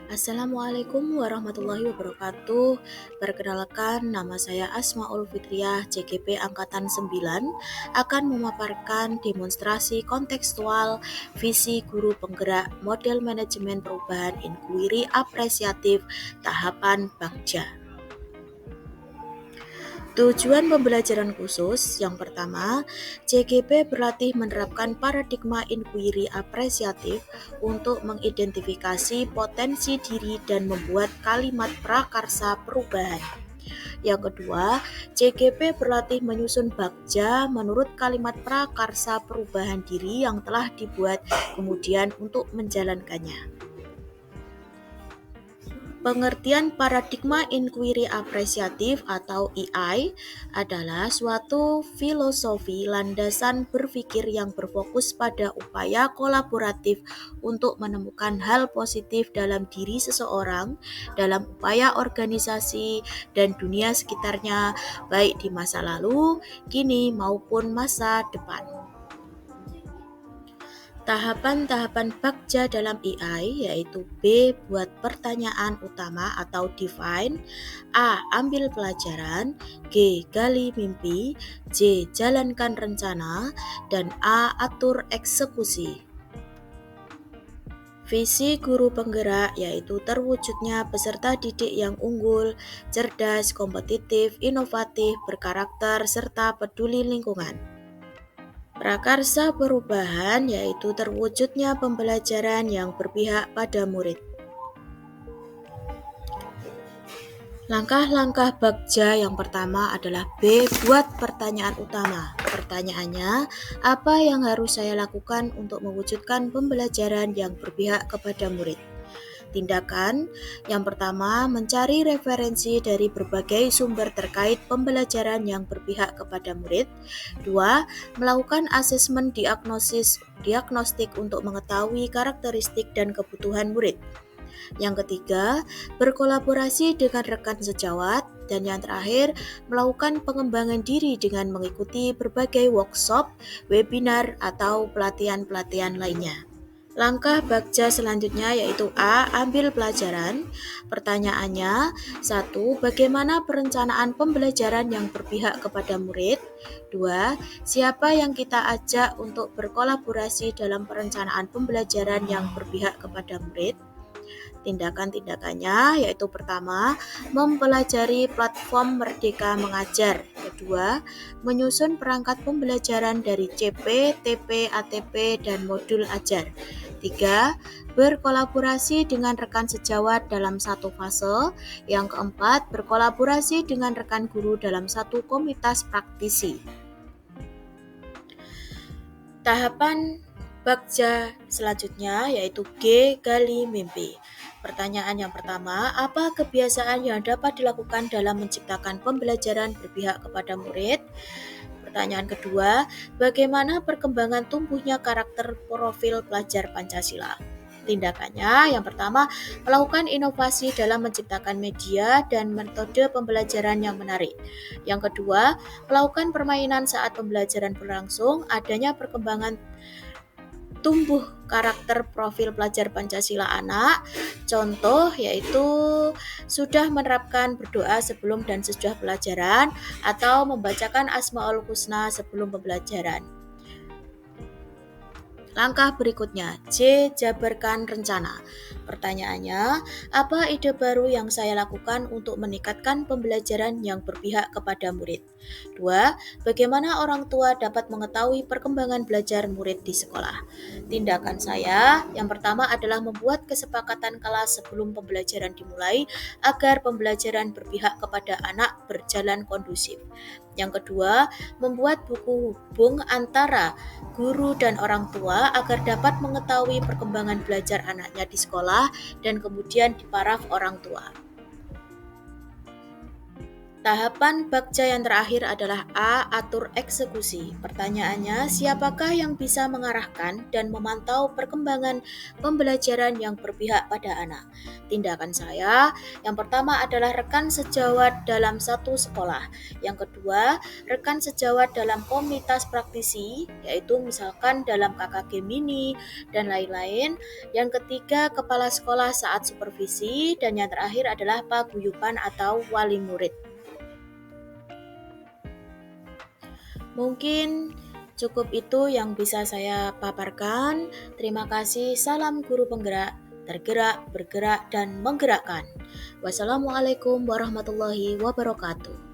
Assalamualaikum warahmatullahi wabarakatuh. Perkenalkan, nama saya Asmaul Fitriah, CGP Angkatan 9, akan memaparkan demonstrasi kontekstual visi guru penggerak model manajemen perubahan inquiry apresiatif tahapan Bagja. Tujuan pembelajaran khusus yang pertama, CGP berlatih menerapkan paradigma inquiry apresiatif untuk mengidentifikasi potensi diri dan membuat kalimat prakarsa perubahan. Yang kedua, CGP berlatih menyusun bagja menurut kalimat prakarsa perubahan diri yang telah dibuat kemudian untuk menjalankannya. Pengertian paradigma inquiry apresiatif atau EI adalah suatu filosofi landasan berpikir yang berfokus pada upaya kolaboratif untuk menemukan hal positif dalam diri seseorang, dalam upaya organisasi dan dunia sekitarnya, baik di masa lalu, kini maupun masa depan. Tahapan-tahapan bagja dalam EI yaitu B. Buat pertanyaan utama atau define, A. Ambil pelajaran, G. Gali mimpi, J. Jalankan rencana, dan A. Atur eksekusi. Visi guru penggerak yaitu terwujudnya peserta didik yang unggul, cerdas, kompetitif, inovatif, berkarakter, serta peduli lingkungan. Prakarsa perubahan yaitu terwujudnya pembelajaran yang berpihak pada murid. Langkah-langkah bagja yang pertama adalah B. Buat pertanyaan utama. Pertanyaannya, apa yang harus saya lakukan untuk mewujudkan pembelajaran yang berpihak kepada murid? Tindakan yang pertama, mencari referensi dari berbagai sumber terkait pembelajaran yang berpihak kepada murid. 2. Melakukan asesmen diagnostik untuk mengetahui karakteristik dan kebutuhan murid. Yang ketiga, berkolaborasi dengan rekan sejawat. Dan yang terakhir, melakukan pengembangan diri dengan mengikuti berbagai workshop, webinar, atau pelatihan-pelatihan lainnya. Langkah bagja selanjutnya yaitu A. Ambil pelajaran. Pertanyaannya, 1. Bagaimana perencanaan pembelajaran yang berpihak kepada murid? 2. Siapa yang kita ajak untuk berkolaborasi dalam perencanaan pembelajaran yang berpihak kepada murid? Tindakan-tindakannya yaitu pertama, mempelajari platform Merdeka Mengajar. Kedua, menyusun perangkat pembelajaran dari CP, TP, ATP, dan modul ajar. 3. Berkolaborasi dengan rekan sejawat dalam satu fase. Yang keempat, berkolaborasi dengan rekan guru dalam satu komunitas praktisi. Tahapan bagja selanjutnya yaitu G. Gali mimpi. Pertanyaan yang pertama, apa kebiasaan yang dapat dilakukan dalam menciptakan pembelajaran berpihak kepada murid? Pertanyaan kedua, bagaimana perkembangan tumbuhnya karakter profil pelajar Pancasila? Tindakannya yang pertama, melakukan inovasi dalam menciptakan media dan metode pembelajaran yang menarik. Yang kedua, melakukan permainan saat pembelajaran berlangsung, adanya perkembangan tumbuh karakter profil pelajar Pancasila anak. Contoh yaitu sudah menerapkan berdoa sebelum dan sesudah pelajaran atau membacakan Asmaul Husna sebelum pembelajaran. Langkah berikutnya, J. Jabarkan rencana. Pertanyaannya, apa ide baru yang saya lakukan untuk meningkatkan pembelajaran yang berpihak kepada murid? 2. Bagaimana orang tua dapat mengetahui perkembangan belajar murid di sekolah? Tindakan saya yang pertama adalah membuat kesepakatan kelas sebelum pembelajaran dimulai agar pembelajaran berpihak kepada anak berjalan kondusif. Yang kedua, membuat buku hubung antara guru dan orang tua agar dapat mengetahui perkembangan belajar anaknya di sekolah dan kemudian diparaf orang tua. Tahapan bakca yang terakhir adalah A. Atur eksekusi. Pertanyaannya, siapakah yang bisa mengarahkan dan memantau perkembangan pembelajaran yang berpihak pada anak? Tindakan saya, yang pertama adalah rekan sejawat dalam satu sekolah. Yang kedua, rekan sejawat dalam komunitas praktisi, yaitu misalkan dalam KKG Mini dan lain-lain. Yang ketiga, kepala sekolah saat supervisi. Dan yang terakhir adalah paguyuban atau wali murid. Mungkin cukup itu yang bisa saya paparkan. Terima kasih. Salam guru penggerak, tergerak, bergerak, dan menggerakkan. Wassalamualaikum warahmatullahi wabarakatuh.